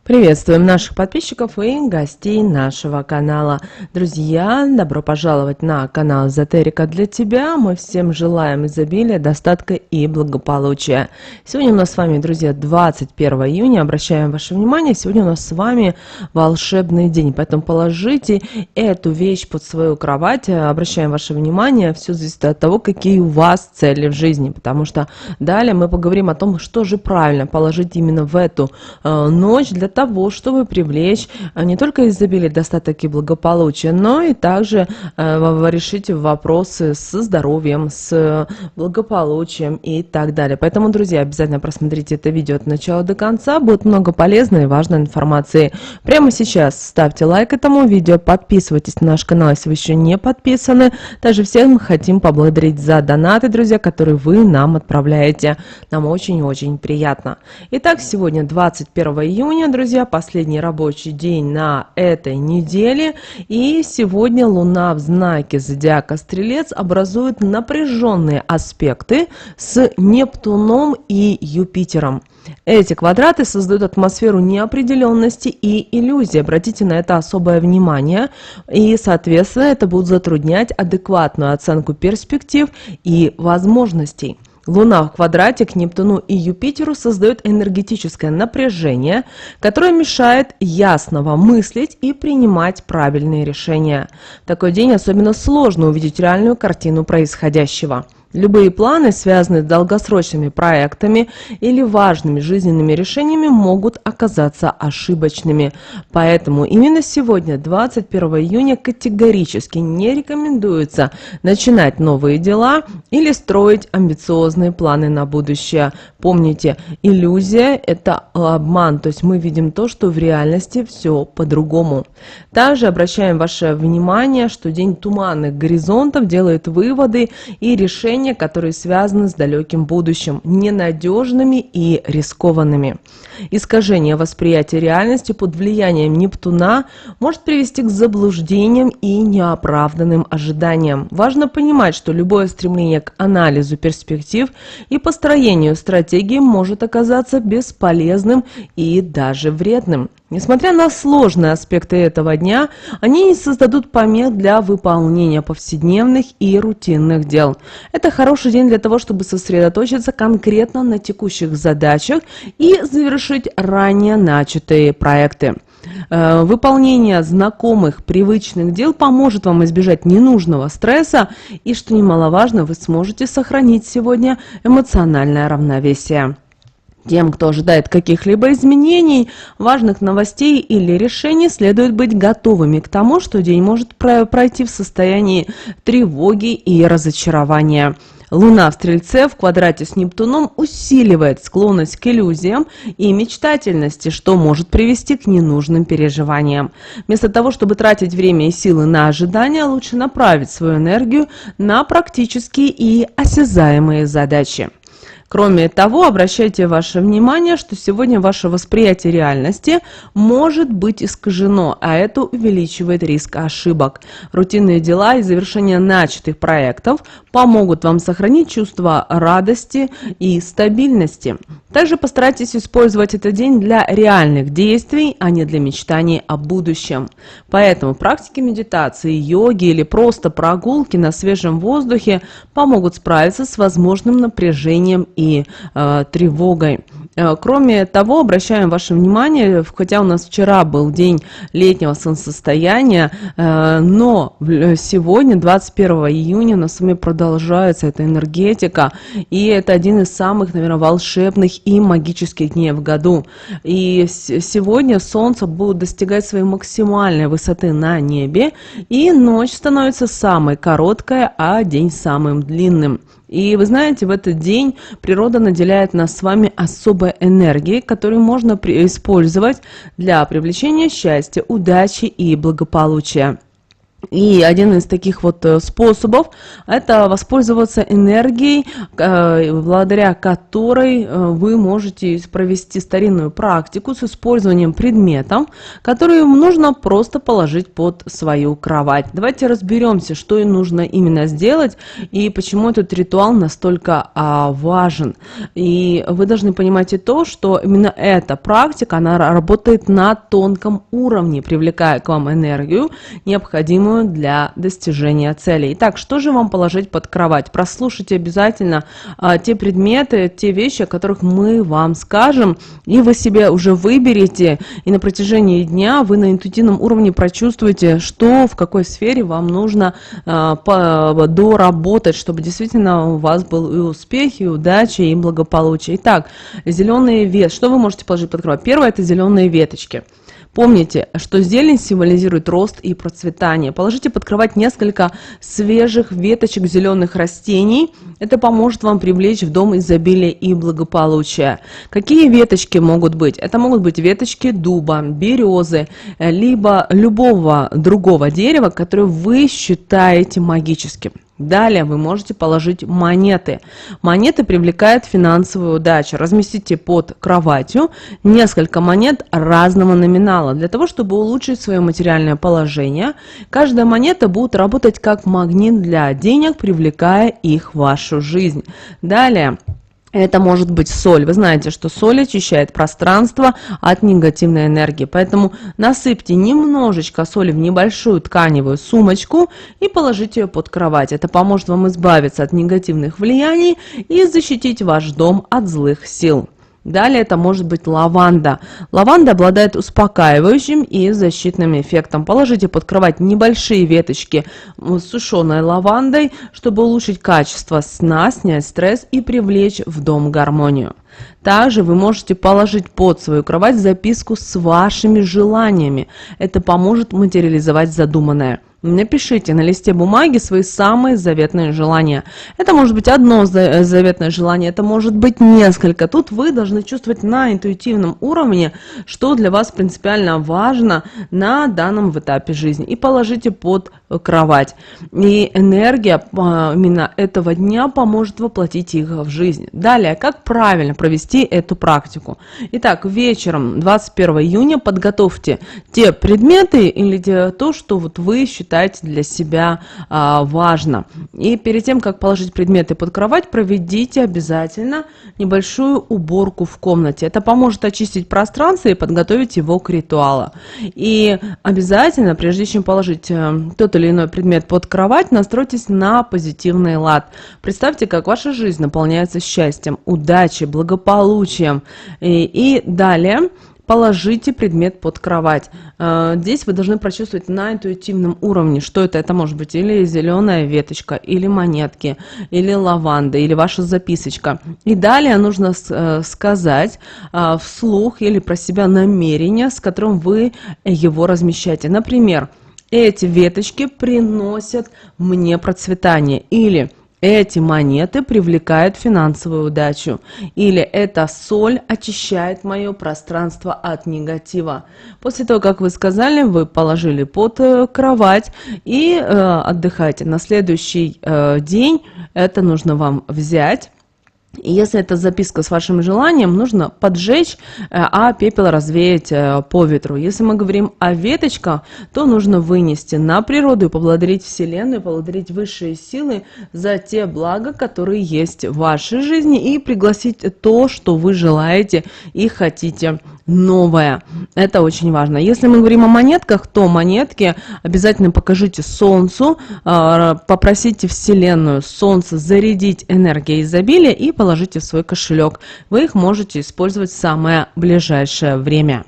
Приветствуем наших подписчиков и гостей нашего канала. Друзья, добро пожаловать на канал Эзотерика для тебя. Мы всем желаем изобилия, достатка и благополучия. Сегодня у нас с вами, друзья, 21 июня. Обращаем ваше внимание, сегодня у нас с вами волшебный день. Поэтому положите эту вещь под свою кровать. Обращаем ваше внимание, все зависит от того, какие у вас цели в жизни. Потому что далее мы поговорим о том, что же правильно положить именно в эту ночь для того, чтобы привлечь не только изобилие, достаток и благополучие, но и также решить вопросы со здоровьем, с благополучием и так далее. Поэтому, друзья, обязательно просмотрите это видео от начала до конца, будет много полезной и важной информации. Прямо сейчас ставьте лайк этому видео, подписывайтесь на наш канал, если вы еще не подписаны. Также всех мы хотим поблагодарить за донаты, друзья, которые вы нам отправляете. Нам очень-очень приятно. Итак, сегодня 21 июня, друзья, последний рабочий день на этой неделе, и сегодня Луна в знаке зодиака Стрелец образует напряженные аспекты с Нептуном и Юпитером. Эти квадраты создают атмосферу неопределенности и иллюзий. Обратите на это особое внимание, и, соответственно, это будет затруднять адекватную оценку перспектив и возможностей. Луна в квадрате к Нептуну и Юпитеру создает энергетическое напряжение, которое мешает ясного мыслить и принимать правильные решения. В такой день особенно сложно увидеть реальную картину происходящего. Любые планы, связанные с долгосрочными проектами или важными жизненными решениями, могут оказаться ошибочными. Поэтому именно сегодня, 21 июня, категорически не рекомендуется начинать новые дела или строить амбициозные планы на будущее. Помните, иллюзия – это обман, то есть мы видим то, что в реальности все по-другому. Также обращаем ваше внимание, что день туманных горизонтов делает выводы и решения, которые связаны с далеким будущим, ненадежными и рискованными. Искажение восприятия реальности под влиянием Нептуна может привести к заблуждениям и неоправданным ожиданиям. Важно понимать, что любое стремление к анализу перспектив и построению стратегии может оказаться бесполезным и даже вредным. Несмотря на сложные аспекты этого дня, они не создадут помех для выполнения повседневных и рутинных дел. Это хороший день для того, чтобы сосредоточиться конкретно на текущих задачах и завершить ранее начатые проекты. Выполнение знакомых, привычных дел поможет вам избежать ненужного стресса, и, что немаловажно, вы сможете сохранить сегодня эмоциональное равновесие. Тем, кто ожидает каких-либо изменений, важных новостей или решений, следует быть готовыми к тому, что день может пройти в состоянии тревоги и разочарования. Луна в Стрельце в квадрате с Нептуном усиливает склонность к иллюзиям и мечтательности, что может привести к ненужным переживаниям. Вместо того, чтобы тратить время и силы на ожидания, лучше направить свою энергию на практические и осязаемые задачи. Кроме того, обращайте ваше внимание, что сегодня ваше восприятие реальности может быть искажено, а это увеличивает риск ошибок. Рутинные дела и завершение начатых проектов помогут вам сохранить чувство радости и стабильности. Также постарайтесь использовать этот день для реальных действий, а не для мечтаний о будущем. Поэтому практики медитации, йоги или просто прогулки на свежем воздухе помогут справиться с возможным напряжением и тревогой. Кроме того, обращаем ваше внимание, хотя у нас вчера был день летнего солнцестояния, но сегодня, 21 июня, у нас с вами продолжается эта энергетика, и это один из самых, наверное, волшебных и магических дней в году. И сегодня Солнце будет достигать своей максимальной высоты на небе, и ночь становится самой короткой, а день самым длинным. И вы знаете, в этот день природа наделяет нас с вами особой энергией, которую можно использовать для привлечения счастья, удачи и благополучия. И один из таких вот способов – это воспользоваться энергией, благодаря которой вы можете провести старинную практику с использованием предметов, которые нужно просто положить под свою кровать. Давайте разберемся, что и нужно именно сделать и почему этот ритуал настолько важен. И вы должны понимать и то, что именно эта практика, она работает на тонком уровне, привлекая к вам энергию, необходимую для достижения целей. Итак, что же вам положить под кровать? Прослушайте обязательно те предметы, те вещи, о которых мы вам скажем, и вы себе уже выберете, и на протяжении дня вы на интуитивном уровне прочувствуете, что в какой сфере вам нужно доработать, чтобы действительно у вас был и успех, и удача, и благополучие. Итак, зеленые ветки. Что вы можете положить под кровать? Первое – это зеленые веточки. Помните, что зелень символизирует рост и процветание. Положите под кровать несколько свежих веточек зеленых растений. Это поможет вам привлечь в дом изобилие и благополучие. Какие веточки могут быть? Это могут быть веточки дуба, березы, либо любого другого дерева, которое вы считаете магическим. Далее вы можете положить монеты. Монеты привлекают финансовую удачу. Разместите под кроватью несколько монет разного номинала. Для того, чтобы улучшить свое материальное положение, каждая монета будет работать как магнит для денег, привлекая их в вашу жизнь. Далее. Это может быть соль. Вы знаете, что соль очищает пространство от негативной энергии. Поэтому насыпьте немножечко соли в небольшую тканевую сумочку и положите ее под кровать. Это поможет вам избавиться от негативных влияний и защитить ваш дом от злых сил. Далее это может быть лаванда. Лаванда обладает успокаивающим и защитным эффектом. Положите под кровать небольшие веточки с сушеной лавандой, чтобы улучшить качество сна, снять стресс и привлечь в дом гармонию. Также вы можете положить под свою кровать записку с вашими желаниями. Это поможет материализовать задуманное. Напишите на листе бумаги свои самые заветные желания. Это может быть одно заветное желание, это может быть несколько. Тут вы должны чувствовать на интуитивном уровне, что для вас принципиально важно на данном этапе жизни. И положите под кровать. И энергия именно этого дня поможет воплотить их в жизнь. Далее, как правильно провести эту практику? Итак, вечером 21 июня подготовьте те предметы или то, что вот вы считаете для себя важно. И перед тем, как положить предметы под кровать, проведите обязательно небольшую уборку в комнате. Это поможет очистить пространство и подготовить его к ритуалу. И обязательно, прежде чем положить тот или иной предмет под кровать, настройтесь на позитивный лад. Представьте, как ваша жизнь наполняется счастьем, удачей, благополучием. И далее положите предмет под кровать. Здесь вы должны прочувствовать на интуитивном уровне, что это. Это может быть или зеленая веточка, или монетки, или лаванда, или ваша записочка. И далее нужно сказать вслух или про себя намерение, с которым вы его размещаете. Например, эти веточки приносят мне процветание. Или эти монеты привлекают финансовую удачу. Или эта соль очищает мое пространство от негатива. После того, как вы сказали, вы положили под кровать и отдыхаете. На следующий день это нужно вам взять. И если это записка с вашим желанием, нужно поджечь, а пепел развеять по ветру. Если мы говорим о веточках, то нужно вынести на природу и поблагодарить Вселенную, поблагодарить высшие силы за те блага, которые есть в вашей жизни, и пригласить то, что вы желаете и хотите новое. Это очень важно. Если мы говорим о монетках, то монетки обязательно покажите Солнцу, попросите Вселенную, Солнце зарядить энергией изобилия и положите в свой кошелек. Вы их можете использовать в самое ближайшее время.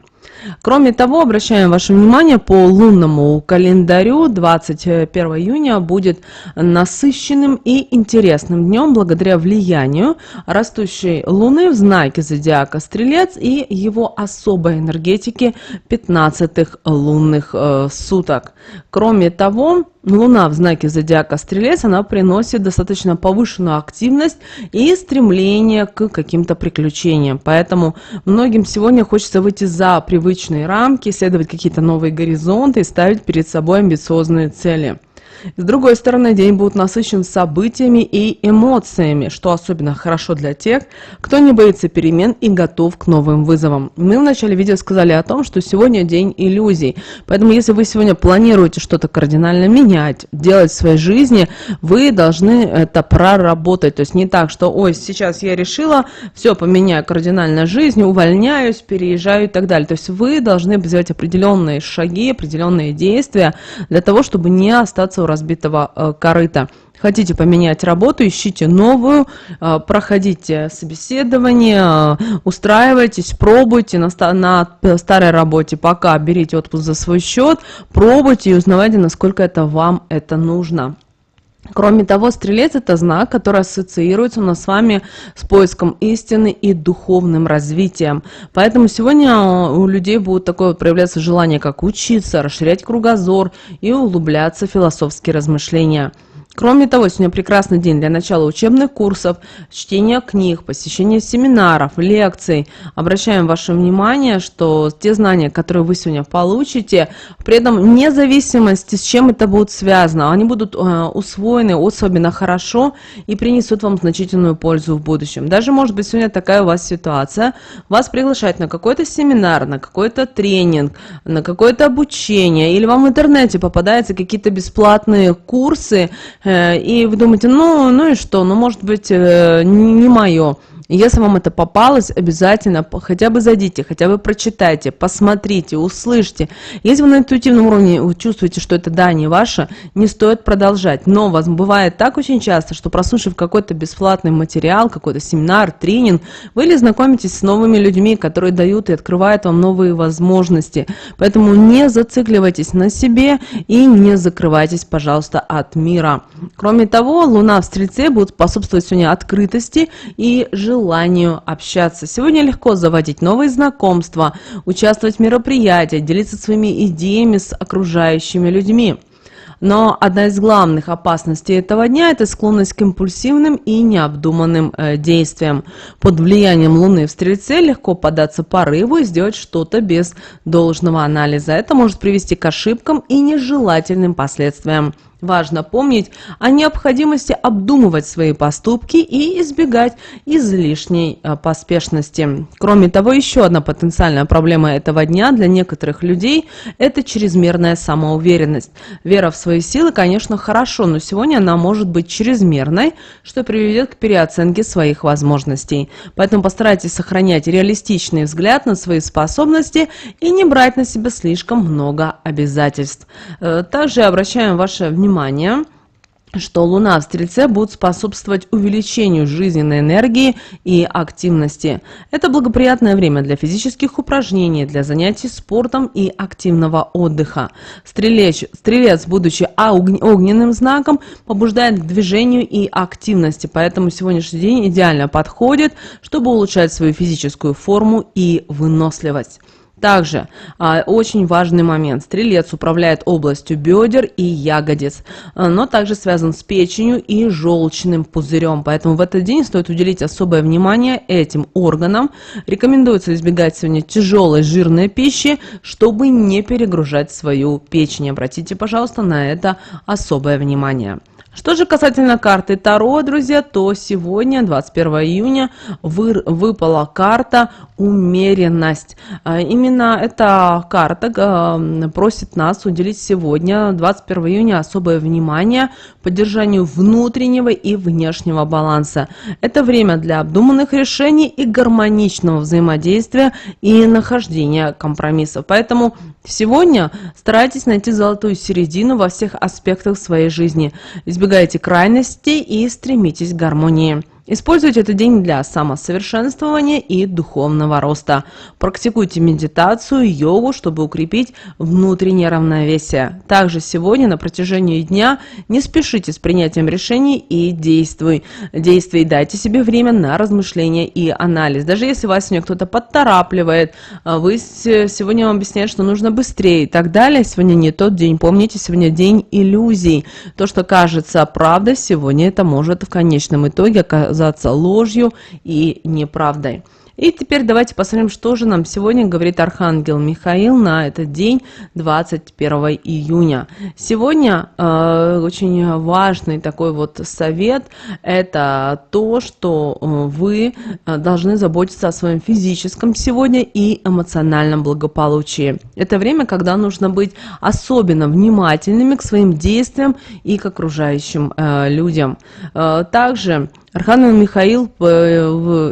Кроме того, обращаем ваше внимание, по лунному календарю 21 июня будет насыщенным и интересным днем благодаря влиянию растущей Луны в знаке зодиака Стрелец и его особой энергетики 15-х лунных суток. Кроме того, Луна в знаке зодиака Стрелец, она приносит достаточно повышенную активность и стремление к каким-то приключениям. Поэтому многим сегодня хочется выйти за привычные рамки, исследовать какие-то новые горизонты и ставить перед собой амбициозные цели. С другой стороны, день будет насыщен событиями и эмоциями, что особенно хорошо для тех, кто не боится перемен и готов к новым вызовам. Мы в начале видео сказали о том, что сегодня день иллюзий, поэтому если вы сегодня планируете что-то кардинально менять, делать в своей жизни, вы должны это проработать. То есть не так, что ой, сейчас я решила, все, поменяю кардинально жизнь, увольняюсь, переезжаю и так далее. То есть вы должны сделать определенные шаги, определенные действия для того, чтобы не остаться у разбитого корыта. Хотите поменять работу, ищите новую, проходите собеседование, устраивайтесь, пробуйте на старой работе, пока берите отпуск за свой счет, пробуйте и узнавайте, насколько это вам это нужно. Кроме того, Стрелец – это знак, который ассоциируется у нас с вами с поиском истины и духовным развитием. Поэтому сегодня у людей будет такое проявляться желание, как учиться, расширять кругозор и углубляться в философские размышления. Кроме того, сегодня прекрасный день для начала учебных курсов, чтения книг, посещения семинаров, лекций. Обращаем ваше внимание, что те знания, которые вы сегодня получите, при этом вне зависимости, с чем это будет связано, они будут усвоены особенно хорошо и принесут вам значительную пользу в будущем. Даже, может быть, сегодня такая у вас ситуация, вас приглашают на какой-то семинар, на какой-то тренинг, на какое-то обучение, или вам в интернете попадаются какие-то бесплатные курсы, и вы думаете, ну и что, может быть, не мое. Если вам это попалось, обязательно хотя бы зайдите, хотя бы прочитайте, посмотрите, услышьте. Если вы на интуитивном уровне чувствуете, что это да, не ваше, не стоит продолжать. Но вас бывает так очень часто, что прослушав какой-то бесплатный материал, какой-то семинар, тренинг, вы знакомитесь с новыми людьми, которые дают и открывают вам новые возможности. Поэтому не зацикливайтесь на себе и не закрывайтесь, пожалуйста, от мира. Кроме того, Луна в Стрельце будет способствовать сегодня открытости и желанию общаться. Сегодня легко заводить новые знакомства, участвовать в мероприятиях, делиться своими идеями с окружающими людьми. Но одна из главных опасностей этого дня – это склонность к импульсивным и необдуманным действиям. Под влиянием Луны в Стрельце легко поддаться порыву и сделать что-то без должного анализа. Это может привести к ошибкам и нежелательным последствиям. Важно помнить о необходимости обдумывать свои поступки и избегать излишней поспешности. Кроме того, еще одна потенциальная проблема этого дня для некоторых людей – это чрезмерная самоуверенность. Вера в свои силы, конечно, хорошо, но сегодня она может быть чрезмерной, что приведет к переоценке своих возможностей. Поэтому постарайтесь сохранять реалистичный взгляд на свои способности и не брать на себя слишком много обязательств. Также обращаем ваше внимание, что Луна в Стрельце будет способствовать увеличению жизненной энергии и активности. Это благоприятное время для физических упражнений, для занятий спортом и активного отдыха. Стрелец, будучи огненным знаком, побуждает к движению и активности, поэтому сегодняшний день идеально подходит, чтобы улучшать свою физическую форму и выносливость. Также очень важный момент. Стрелец управляет областью бедер и ягодиц, но также связан с печенью и желчным пузырем. Поэтому в этот день стоит уделить особое внимание этим органам. Рекомендуется избегать сегодня тяжелой жирной пищи, чтобы не перегружать свою печень. Обратите, пожалуйста, на это особое внимание. Что же касательно карты Таро, друзья, то сегодня, 21 июня, выпала карта «Умеренность». Именно эта карта просит нас уделить сегодня, 21 июня, особое внимание поддержанию внутреннего и внешнего баланса. Это время для обдуманных решений и гармоничного взаимодействия и нахождения компромиссов. Поэтому сегодня старайтесь найти золотую середину во всех аспектах своей жизни. Избегайте крайностей и стремитесь к гармонии. Используйте этот день для самосовершенствования и духовного роста. Практикуйте медитацию, йогу, чтобы укрепить внутреннее равновесие. Также сегодня на протяжении дня не спешите с принятием решений и действуй. Дайте себе время на размышления и анализ. Даже если вас сегодня кто-то подторапливает, сегодня вам объясняют, что нужно быстрее и так далее. Сегодня не тот день. Помните, сегодня день иллюзий. То, что кажется правдой, сегодня это может в конечном итоге оказаться ложью и неправдой. И теперь давайте посмотрим, что же нам сегодня говорит Архангел Михаил на этот день, 21 июня. Сегодня очень важный такой вот совет – это то, что вы должны заботиться о своем физическом сегодня и эмоциональном благополучии. Это время, когда нужно быть особенно внимательными к своим действиям и к окружающим людям. Также Архангел Михаил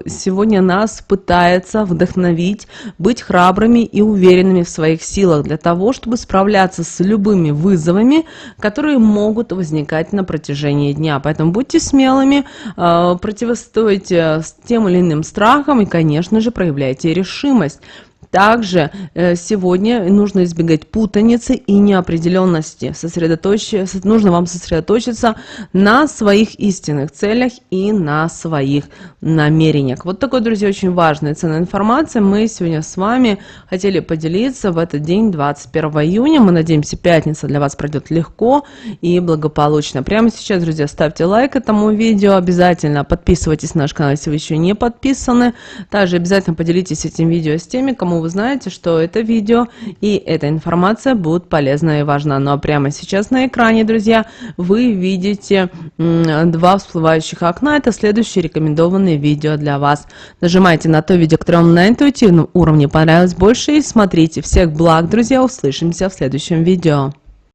сегодня нас пытается вдохновить, быть храбрыми и уверенными в своих силах для того, чтобы справляться с любыми вызовами, которые могут возникать на протяжении дня. Поэтому будьте смелыми, противостоите тем или иным страхам и, конечно же, проявляйте решимость. Также сегодня нужно избегать путаницы и неопределенности. Нужно вам сосредоточиться на своих истинных целях и на своих намерениях. Вот такой, друзья, очень важная и ценная информация. Мы сегодня с вами хотели поделиться в этот день, 21 июня. Мы надеемся, пятница для вас пройдет легко и благополучно. Прямо сейчас, друзья, ставьте лайк этому видео. Обязательно подписывайтесь на наш канал, если вы еще не подписаны. Также обязательно поделитесь этим видео с теми, кому вы знаете, что это видео и эта информация будут полезна и важна. Ну а прямо сейчас на экране, друзья, вы видите два всплывающих окна. Это следующие рекомендованные видео для вас. Нажимайте на то видео, которое вам на интуитивном уровне понравилось больше, и смотрите. Всех благ, друзья, услышимся в следующем видео.